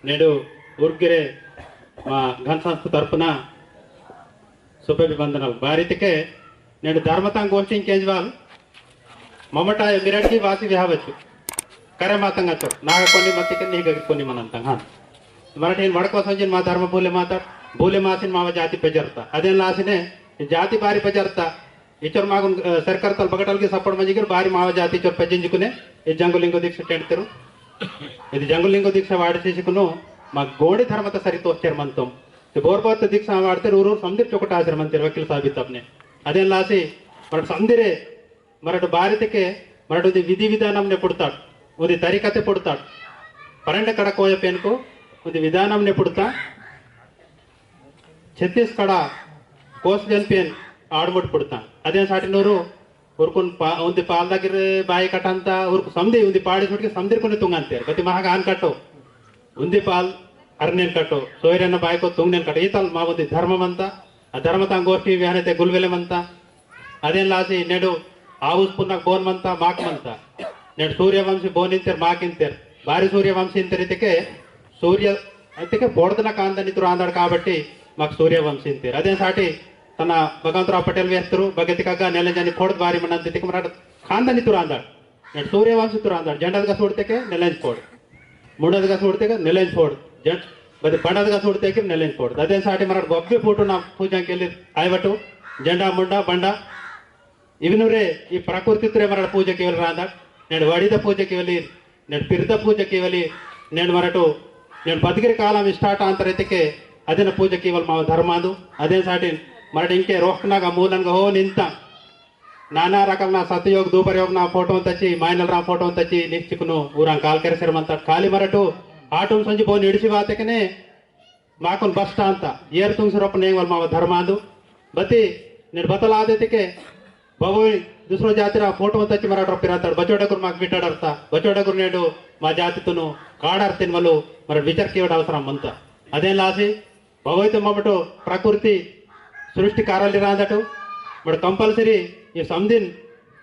నేడు ఊర్గిరే మా ఘన సంస్థ తరపున శుభాభివందనలు భారీతికే నేను ధర్మతాంగ్ గోష్ఠి కేజ్రీవాల్ మమట మిరడ్కి వాసి విహావచ్చు ಕರೆ ಮಾತಂಗತ್ತು ನಾಗ కొన్ని ಮತ್ತಿಗೆ ನೀಗ కొన్ని ಮನಂತಂಗ ಮರಾಠಿ ವಡಕೋ ಸಂಜಿನ ಮಾ ಧರ್ಮ ಭೂಲೆ ಮಾಸಿನ ಮಾವ ಜಾತಿ ಪೆಜರ್ತಾ ಅದೇನ್ ಲಾಸಿನೆ ಜಾತಿ ಬಾರಿ ಪೆಜರ್ತಾ ಇಚರ್ ಮಾಗುನ್ ಸರ್ಕಾರ ತಲ್ ಬಗಟಲ್ಗೆ ಸಪೋರ್ಟ್ ಮಂಜಿಗಿರ್ ಬಾರಿ ಮಾವ ಜಾತಿ ಚೋರ್ ಪೆಜಿಂಜುకునే ಈ ಜಂಗುಲಿಂಗೋ ದೀಕ್ಷೆ ಟೆಂಡ್ತಿರು ಇದು ಜಂಗುಲಿಂಗೋ ದೀಕ್ಷೆ ವಾಡಿಸಿಸಿಕುನು మా గోడి ధర్మత సరితో వచ్చారు మనతో బోర్బాత్ దీక్ష వాడితే ఊరు సందిర్ చొకట ఆశ్రమంతిరు వకీల్ సాబిత్ అప్నే అదేం లాసి మన సందిరే మరటు భారతకే మరటు విధి విధానంనే పుడతాడు ఉది తరికతే పుడతాడు పన్నెండు కడ కోయ పేనుకు ఉది విధానంనే పుడతా ఛత్తీస్గఢ కోస్టల్ పేన్ ఆడుముట్ పుడతా అదే సాటినూరు ఊరుకుని ఉంది పాల దగ్గర బాయి కట్టంతా ఊరుకు సంధి ఉంది పాడి చోటికి సందిరుకుని తుంగంతారు ప్రతి మహాగా ఆన్ కట్టో ఉంది పాల్ ಅರ್ನೇನ್ ಕಟ್ಟು ಸೋಯರನ್ನ ಬಾಯ್ಕೋ ತುಂಗ್ನೇನ್ ಕಟ್ಟು ಈತಲ್ ಮಾವುದಿ ಧರ್ಮವಂತ ಆ ಧರ್ಮತಾಂಗ್ ಗೋಷ್ಠಿ ವ್ಯಾನತೆ ಗುಲ್ವೆಲೆಮಂತ ಅದೇನ್ ಲಾಸಿ ನೆಡು ಆವುಸ್ ಪುನಃ ಬೋನ್ಮಂತ ಮಾಕ್ಮಂತ ನೆಡು ಸೂರ್ಯವಂಶಿ ಬೋನಿಂತೇರ್ ಮಾಕಿಂತೇರ್ ಭಾರಿ సూర్యవంశి ఇంతరితికే సూర్య అయితే బోడదన కాందనితురు ఆందాడు కాబట్టి మాకు సూర్యవంశి ఇంతేరు అదే సాటి తన భగవంతరావు పటేల్ వేస్తారు భగతికగా నెలంజని ఫోడ్ భారీ మనంతికి మరాట కాందనితురు ఆందాడు నేను సూర్యవంశితురు ఆందాడు జెండదగా చూడితే నెలంజ్ ఫోడ్ ಮೂಡೋದಗ ಸೂಡ್ತೆಗ ನೆಲೆಂಜ್ ಫೋಡ್ ಜಟ್ ಬದಿ ಬಂಡದಗ ಸೂಡ್ತೆಗೆ ನೆಲೆಂಜ್ ಫೋಡ್ ಅದೇ ಸಾಟಿ ಮರಾಠ ಗೊಬ್ಬೆ ಫೋಟೋ ನಾ ಪೂಜಾಂಕೆ ಎಲ್ಲಿ ಆಯ್ವಟ್ಟು ಜೆಂಡಾ ಮುಂಡ ಬಂಡ ಇವನುರೇ ಈ ಪ್ರಕೃತಿತ್ರೇ ಮರಾಠ ಪೂಜೆಗೆ ಇವೆಲ್ಲ ರಾಂದ నేను వడిద పూజకి వెళ్ళి నేను పిరిద పూజకి వెళ్ళి నేను మరటు నేను బతికిరి కాలం స్టార్ట్ అంతరైతే అదిన పూజకి ఇవ్వాలి మా ధర్మాదు అదే సాటి మరటి ఇంకే రోహ్నాగా మూలంగా హో నింత ನಾನಾ ರಕಮ್ನ ಸತ್ಯೋಗ ದೂಪರ್ಯೋಗನ ಫೋಟೋ ತಚ್ಚಿ ಮಾಯನಲ್ರ ಫೋಟೋ ತಚ್ಚಿ ನಿಶ್ಚಿಕನು ಊರಂಗ್ ಕಾಲ್ ಕೆರೆಸಿರಮಂತ ಖಾಲಿ ಮರಟು ಆಟೋನ್ ಸಂಜೆ ಬೋನ್ ಹಿಡಿಸಿ ಬಾತಕನೆ ಮಾಕೊಂಡ್ ಬಸ್ಟ ಅಂತ ಏರ್ ತುಂಗ್ಸಿರಪ್ಪ ನೇಂಗ್ ಮಾವ ಧರ್ಮ ಅಂದು ಬತ್ತಿ ನೀನು ಬತ್ತಲಾದಕ್ಕೆ ಬಾಬೋಯ್ ದುಸರೋ ಜಾತಿರ ಫೋಟೋ ತಚ್ಚಿ ಮರಾಟ ಪಿರಾತಾడు బచోడగురు మాకు బిట్టాడర్తా బచోడగురు నేడు మా జాతితును కాడార్తిన్ వాళ్ళు మరి విచర్కి ఇవ్వడం అవసరం అంత అదేం లాసి బాబోయ్తో మమ్మటు ప్రకృతి సృష్టి కారాలి రాదటు మరి కంపల్సరీ ఈ సంధిన్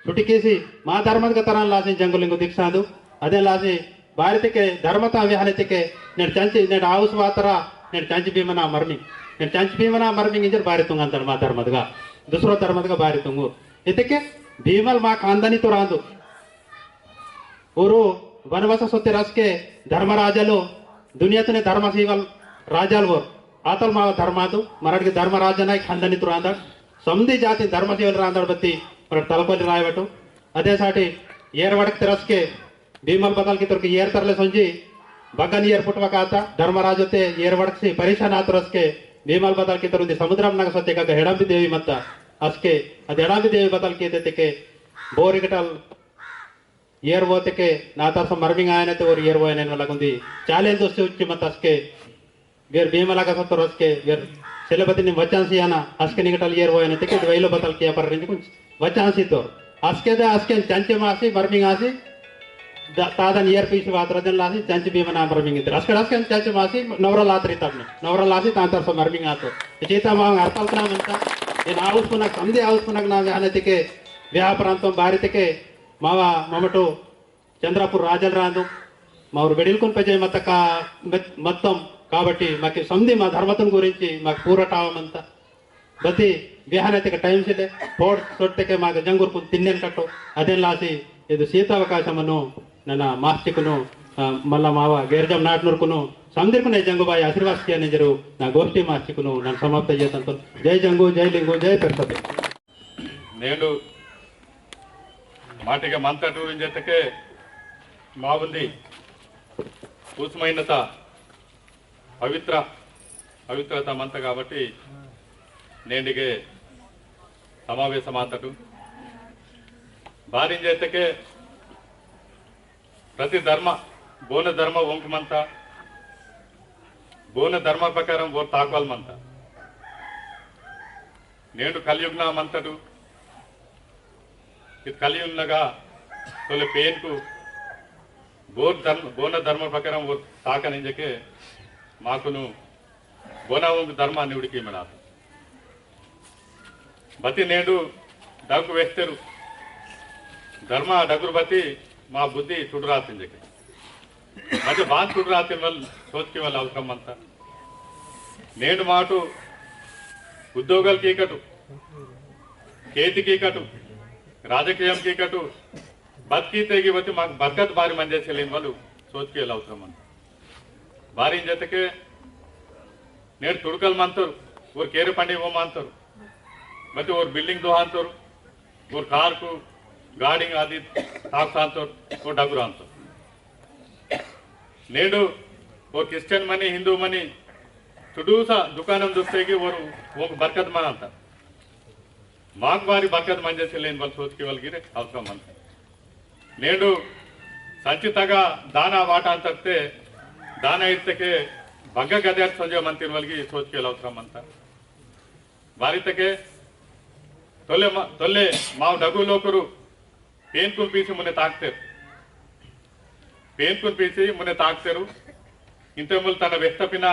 ಸುಟಿಕೇಸಿ ಮಾ ಧರ್ಮದ ತರಾನ್ ಲಾಸಿ ಜಂಗುಲಿಂಗು ದೀಕ್ಷಾದು ಅದೇ ಲಾಸಿ ಭಾರತಕ್ಕೆ ಧರ್ಮತ ವಿಹಾನತೆಗೆ నేను చంచి నేను ఆవుస్ వాతర నేను చంచి భీమన మర్మి నేను చంచి భీమన మర్మి ఇంజర్ భారితుంగ అంటాడు మా ధర్మదగా దుసరో ధర్మదగా భారితుంగు ಇದಕ್ಕೆ ಭೀಮಲ್ ಮಾ ಕಾಂದನಿತು ರಾಂದು ಊರು ವನವಾಸ ಸೊತ್ತೆ ರಸ್ಕೆ ಧರ್ಮರಾಜಲು ದುನಿಯಾತನೆ ಧರ್ಮ ಸೀವಲ್ ರಾಜಲ್ ಓರ್ ಆತಲ್ ಮಾ ಧರ್ಮಾದು ಮರಾಠಿಗೆ ಧರ್ಮರಾಜನ ಖಂದನಿತು ರಾಂದಾಡ್ ಸಮಧಿ ಜಾತಿ ಧರ್ಮ ಸೇವಲ್ ರಾಂದಾಡ್ ಬತ್ತಿ ಮರ ತಲಪಲ್ಲಿ ರಾಯಬಟ್ಟು ಅದೇ ಸಾಟಿ ಏರ್ ವಡಕ್ ತಿರಸ್ಕೆ ಭೀಮಲ್ ಬದಲ್ ಕಿತ್ತರ್ಕ ಏರ್ ತರಲೆ ಸಂಜಿ ಬಗ್ಗನ್ ಏರ್ ಪುಟ್ವಕ ಆತ ಧರ್ಮರಾಜತೆ ಏರ್ ವಡಕ್ಸಿ ಪರಿಶಾನ ಆತರಸ್ಕೆ ಭೀಮಲ್ ಬದಲ್ ಕಿತ್ತರ್ ಉಂದಿ ಸಮುದ್ರಂ ನಗ ಸತ್ಯಕ ಹೆಡಂಬಿ ದೇವಿ ಮತ್ತ ಅಸ್ಕೆ ಅದು ಹೆಡಂಬಿ ದೇವಿ ಬದಲ್ ಕಿತ್ತಕ್ಕೆ ಬೋರಿಗಟಲ್ ಏರ್ ಓತಕ್ಕೆ ನಾತಾಸ ಮರ್ಮಿಂಗ್ ಆಯನತೆ ಓರ್ ಏರ್ ಓಯನ ಲಗುಂದಿ ಚಾಲೆಂಜ್ ದೋಸ್ತಿ ಉಚ್ಚಿ ಮತ್ತ ಅಸ್ಕೆ ವೇರ್ ಭೀಮಲಾಗ ಸತ್ತರ್ ಅಸ್ಕೆ ವೇರ್ सेलेबती ने वचांसी आना अस्के निकटल येर वो ने तिके वैलो बतल किया पर रिंज कुछ वचांसी तो अस्के दे अस्के चंचे मासी बर्मिंग आसी तादन येर पीछे वात्रदन लासी चंचे भी मना बर्मिंग इधर अस्के चंचे मासी नवरा लातरी तबने नवरा लासी तांतर सो बर्मिंग आतो चेता मा अर्थल कना मंता ये नाउस पुनक समदे आउस पुनक ना आने तिके व्याह प्रांतम बारी तिके मावा ममटो चंद्रपुर राजल रांदु माउर बेडिलकुन पेजे मतका मत्तम కాబట్టి మాకు సంధి మా ధర్మతం గురించి మాకు పూరటావమంతా బతి విహానతిక ಟೈಮ್ ಸಿಲೆ ಫೋಡ್ ಸೊಟ್ಟಕ್ಕೆ ಮಾಗ ಜಂಗುರ್ಕು ತಿನ್ನೇನ್ ಕಟ್ಟು ಅದೇನ್ ಲಾಸಿ ಇದು ಸೀತಾವಕಾಶಮನ್ನು ನನ್ನ ಮಾಸ್ತಿಕುನು ಮಲ್ಲ ಮಾವ ಗೇರ್ಜಂ ನಾಟ್ನೂರ್ಕುನು ಸಂದಿರ್ಕುನೆ ಜಂಗುಬಾಯಿ ಆಶೀರ್ವಾದ ನಿಜರು ನಾ ಗೋಷ್ಠಿ ಮಾಸ್ತಿಕುನು ನಾನು ಸಮಾಪ್ತ చేతంతో జై జంగు జై లింగు జై పెర్సతే నేను మాటిగా మంతటు ఇంజతకే మావుంది కూసుమైనత పవిత్రత మంత కాబట్టి నేండిಗೆ సమావేశ మాతటు భారీ చేతకే ప్రతి ధర్మ ಬೋನ ಧರ್ಮ ಓಂಕಮಂತ ಬೋನ ಧರ್ಮ ಪ್ರಕಾರ ಓ ತಾಕ್ವಲ್ಮಂತ నేడు కలియుగ్న మంతటు ఇది కలియుగ్నగా తొలి పేన్కు ಬೋನ ಧರ್ಮ ಪ್ರಕಾರ ಓ ತಾಕನಿಂಜಕ್ಕೆ ಮಾಕುನು ಗೋನಾವಂಗ ಧರ್ಮ ನಿವುಡಿಕೆ ಮೇಡಾತ ಬತಿ ನೇಡು ಡಗ್ಗು ವೇಸ್ತರು ಧರ್ಮ ಡಗ್ರು ಬತಿ మా బుద్ధి చుడురాసిందికి ಮತ್ತೆ ಬಾತ್ ಕುಡ್ರ ಆತಿಲ್ವಲ್ ಸೋಚ್ಕಿವಲ್ಲ ಅವಸರಂ ಅಂತ నేడు మాటు ఉద్యోగాలకి కటు ఖేతికి కటు రాజకీయంకి కటు బతికి తెగి వచ్చి మాకు బర్కత్ బారి మంది చేసేలేని వాళ్ళు సోచ్కి వెళ్ళి అవసరం అంత భారీ జతకే నేడు తుడుకలు మంతారు ఊరు కేరు పండుగ హోమ అంటారు ಮತ್ತೆ ఊరు బిల్డింగ్ దోహ అంటారు ఊరు కార్కు గాడింగ్ అది తాక్స్ అంటారు ఓ డబ్బులు అంటారు నేడు ఓ క్రిస్టియన్ మనీ హిందూ మనీ చుడూసా దుకాణం చూస్తేకి ఓరు ఒక బర్కత్ మన అంట మాకు వారి బర్కత్ మంది చేసేలేని వాళ్ళు సోచుకి వాళ్ళకి అవసరం అంత నేడు సంచితగా దానా వాట అంతే దానా ఇರ್ತಕ್ಕೆ ಬಗ್ಗ ಗದೆ ಸಂಜೆ ಮಂತಿನ వాళ్ళకి ಸೋಚಿಕೆ ಅವಸರಂ ಅಂತ ಬಾರಿತಕ್ಕೆ ತೊಲ್ಲೆ ಮಾವು ಡಗು ಲೋಕರು ಪೇನ್ಕುನ್ ಪೀಸಿ ಮುನ್ನೆ ತಾಕ್ತೇರು ಪೇನ್ಕುನ್ ಪೀಸಿ ಮುನ್ನೆ ತಾಕ್ತೇರು ಇಂತ ಮುಲ್ ತನ್ನ ವ್ಯಕ್ತಪಿನ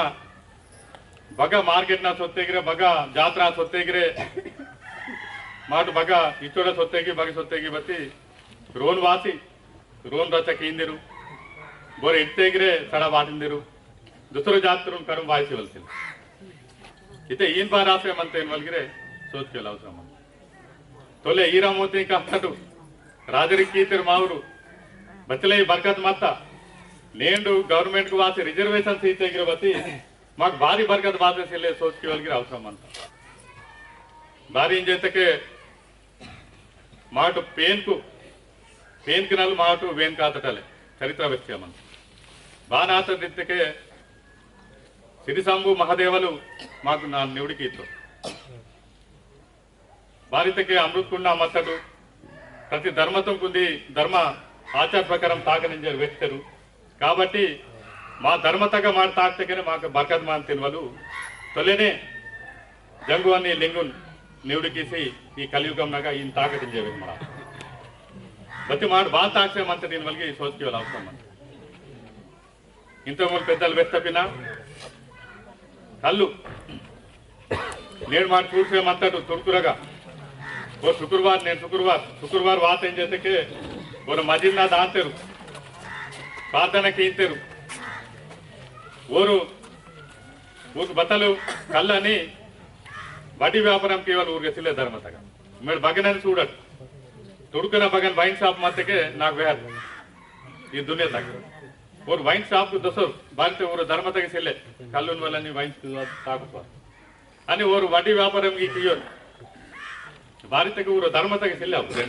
ಬಗ ಮಾರ್ಕೆಟ್ ನ ಸೊತ್ತೆಗಿರೆ ಬಗ ಜಾತ್ರಾ ಸೊತ್ತೆಗಿರೆ ಮಾಟು ಬಗ ಇಚ್ಚೋಡ ಸೊತ್ತೆಗಿ ಬಗ ಸೊತ್ತೆಗಿ ಬತ್ತಿ ರೋನ್ ವಾಸಿ ರೋನ್ ರಚ ಕೀಂದಿರು ಬೋರೆ ಇಟ್ಟೆಗಿರೆ ಸಡ ಬಾಟಿಂದಿರು दुसरं जात्र करून व्हायचे वलतील इथे ईन बार असे म्हणता येईल वलगिरे शोध केला होता म्हणून तोले हीरा मोती का हटू राजरिकी तर मावरू बचले बरकत माता నేండు గవర్నమెంట్ కు వాసి రిజర్వేషన్స్ ఇచ్చేగిర బతి మాకు భారీ బర్కత్ బాధేసిలే సోచ్కి వల్గిర అవసరం అంత భారీ ఏం చేతకే మాటు పేన్ కి నలు మాటు వేన్ కాతటలే చరిత్ర వ్యక్తియమన్ బానాత దిత్తకే సిరిసాంబు మహాదేవలు మాకు నా నివుడికి ఇತ್ತು భారతಕ್ಕೆ అమృతకుండ మత్తడు ప్రతి ధర్మతం కుంది ధర్మ ఆచార ప్రకారం తాకనింజరు వ్యక్తరు కాబట్టి మా ధర్మతగా మాట తాక్తకనే మాకు బర్కత్ మాన్ తినవలు తొలేనే జంగు అని లింగున్ నివుడికిసి ఈ కలియుగంనగా ఈయన తాకటించేవి మన ప్రతి మాట బాగా తాక్సేమంత దీని వల్కి సోచ్కి వాళ్ళు అవసరం అంత ఇంతకుముందు పెద్దలు వెస్తపిన కళ్ళు నేను మాట చూసేమంతడు తుడుకురగా ఓ శుక్రవారం నేను శుక్రవారం వాత ఏం చేతకే ఓ మజిద్ నా దాంతరు ప్రార్థనకి ఇంతరు ఊరు బట్టలు కళ్ళని వడ్డీ వ్యాపారంకి వాళ్ళు ఊరికి సిలే ధర్మతగా మీరు బగనని చూడడు తుడుకున బగన్ వైన్ షాప్ మత్తకే నాకు వేయాలి ఈ దునియా దగ్గర और वाइन शॉप दसर बालते और धर्मतगे सिले कल्लुन वल्లని వైన్ తాగుతారు అని और వడ్డీ వ్యాపారం కి కియో భారతకి और धर्मतगे सिले అప్పుడు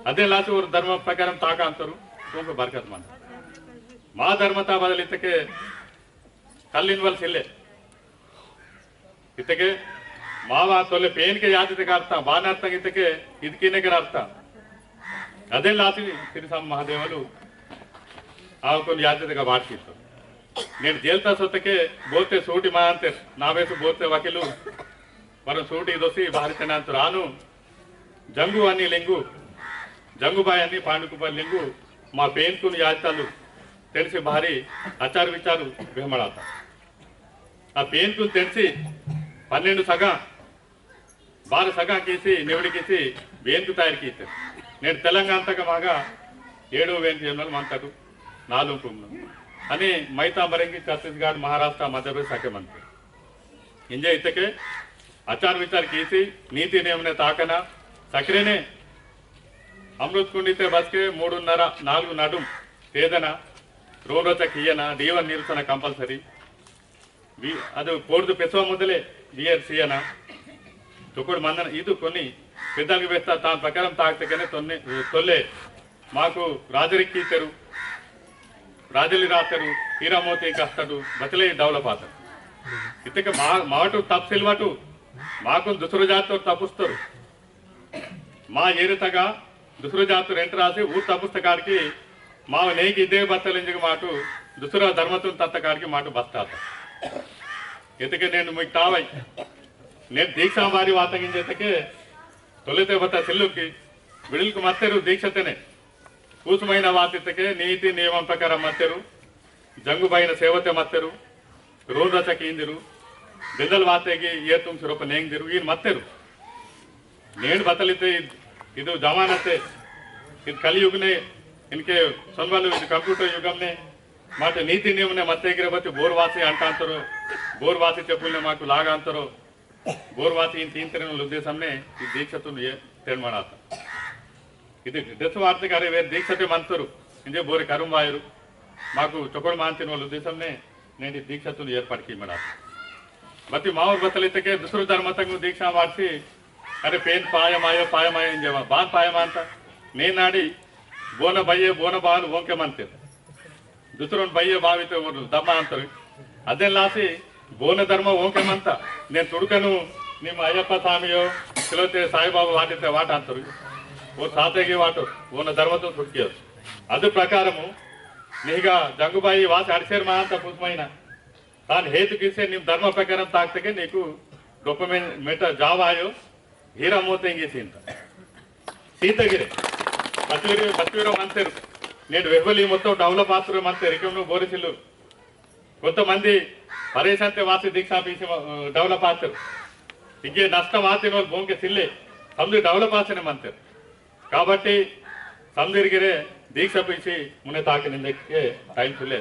అదే లాసి और ధర్మ ప్రకారం తాక అంటారు కొంచెం బర్కత్ మన మా ధర్మత బదలితకే కల్లిన్ వల్ సిले ఇతకే మావా తొలే పేన్ కే యాదితే కార్తా బానార్థం ఇతకే ఇదికినే కే అర్థ అదే లాసి సిరిసాం మహాదేవలు కొన్ని యాత్రిగా బాటిస్తారు నేను జైల్తా సొత్తకే బోతే సూటి మా అంతే నా వేసు బోతే వకీలు మనం సూటి దొసి భారతనే అంత రాను జంగు అని లింగు జంగుబాయ్ అని పాండుకుబాయ్ లింగు మా పేన్కుని యాత్రలు తెలిసి భారీ ఆచార విచారు భీమడాత ఆ పేన్కుని తెలిసి 12 సగా 12 సగా కీసి నివిడికిసి వేన్కు తయారు కీస్తారు నేను తెలంగాణతగా మాగా 7 వేన్కు జన్మలు మంతడు 4 कुंभ आणि मैता मरेंगी छत्तीसगढ़ महाराष्ट्र मध्य प्रदेश शाखे मंत्री इंजे इतके आचार विचार कीसी नीति नियम ने ताकना सक्रेने अमृत कुंडिते बस के 3.5-4 नडुम तेदना रोड रोचा कियना डीवन निरसना कंपल्सरी ಅದು ಕೋರ್ದು ಪೆಸುವ ಮೊದಲೇ ಬಿಆರ್ ಸಿಯನ ತುಕುಡು ಮಂದನ ಇದು ಕೊನಿ పెద్దలకు వేస్తా తాను ప్రకారం తాకితేనే తొల్లే మాకు రాజరిక్కి తెరు రాజలి రాతరు హీరామోతి కష్టడు బతలే డెవలప్ అవుతారు ఇతక మాటు తప్సిల్వటు మాకు దుసరు జాతితో తప్పుస్తారు మా ఏరితగా దుసరు జాతు రెంట్ రాసి ఊరు తపుస్తకాడికి మా నేకి ఇదే బస్తలింజకి మాటు దుసర ధర్మతం తత్తకాడికి మాటు బస్తాత ఇతక నేను మీకు తావై నేను దీక్షా వారి వాతగించేతకే తొలితే బత సిల్లుకి విడులకు మత్తరు దీక్షతనే ಕೂಸುಮೈನ ವಾತಿತಕ್ಕೆ ನೀತಿ ನಿಯಮ ಪ್ರಕಾರ ಮತ್ತೆರು ಜಂಗುಬಾಯಿನ ಸೇವತೆ ಮತ್ತೆರು ರೋಡ್ ರಚಕ್ಕೆ ಇಂದಿರು ಬೆದಲ್ ವಾತೆಗೆ ಏರ್ ತುಂಬಿಸಿರೋಪ ನೇಂಗಿರು ಈನ್ ಮತ್ತೆರು ನೇಣು ಬತ್ತಲಿತೆ ಇದು ಜಮಾನತೆ ಇದು ಕಲಿಯುಗನೆ इनके सलवाल कंप्यूटर युगम ने మాట ನೀತಿ ನಿಯಮನೆ ಮತ್ತೆ ಗಿರಬತ್ತಿ ಬೋರ್ವಾಸಿ ಅಂತ ಅಂತಾರೋ ಬೋರ್ವಾಸಿ చెప్పుల్ని మాకు లాగా అంటారో ಬೋರ್ವಾಸಿ ఇంత ఇంతనే ఉద్దేశంనే ఈ దీక్షతులు తెర్మానాత ఇది దశవార్తిక అరే వేరే దీక్షతే మంతరు ఇంజే బోరి కరుంబాయరు మాకు చొకొడ మాంతిన వాళ్ళ ఉద్దేశంనే నేను ఈ దీక్షతులు ఏర్పాటుకి మనాత బతి మావర్ బతలితకే దుసరు ధర్మతంగు దీక్ష మార్చి అరే పేన్ పాయమాయో పాయమాయో ఇంజేమ బాన్ పాయమా అంత నేనాడి ಬೋನ ಬಯ್ಯೆ ಬೋನ ಬಾಲು ಓಂಕೆ ಮಂತಿರು ದುಸರೊಂದು ಬಯ್ಯೆ ಬಾವಿತೆ ದಮ್ಮ ಅಂತಾರೆ ಅದೆಲ್ಲಾಸಿ ಬೋನ ಧರ್ಮ ಓಂಕೆ ಮಂತ నేను ತುಡುಕನು ನಿಮ್ಮ ಅಯ್ಯಪ್ಪ ಸ್ವಾಮಿಯೋ ಕಿಲೋತೆ ಸಾಯಿಬಾಬಾ వాటితే వాట అంటారు ఓ సాతేగి వాటు ಬೋನ ధర్మతో ತುಡುಕಿಯೋದು ಅದು ಪ್ರಕಾರము నీగా జంగుబాయి వాసి అడిసేరు మా అంత పుష్మైన తాను హేతు గీసే నీ ధర్మ ప్రకారం తాకితే నీకు గొప్ప మెట జావాయో హీరా మోతంగేసి ఇంత సీతగిరి పత్వీరం అంతేరు నేను వెవ్వలి మొత్తం డెవలప్ ఆస్తురు అంతే రికమ్ను బోరిసిల్లు కొంతమంది పరేషంతే వాసి దీక్షా పీసి డెవలప్ ఆస్తారు ఇంకే నష్టం ఆతిన వాళ్ళు భూమికి సిల్లే సముద్ర డెవలప్ ఆసిన అంతే కాబట్టి సముద్రిగిరే దీక్ష పీసి మునే తాకి నిందಕ್ಕೆ ಟೈಮ್ ಸಿಲ್ಲೇ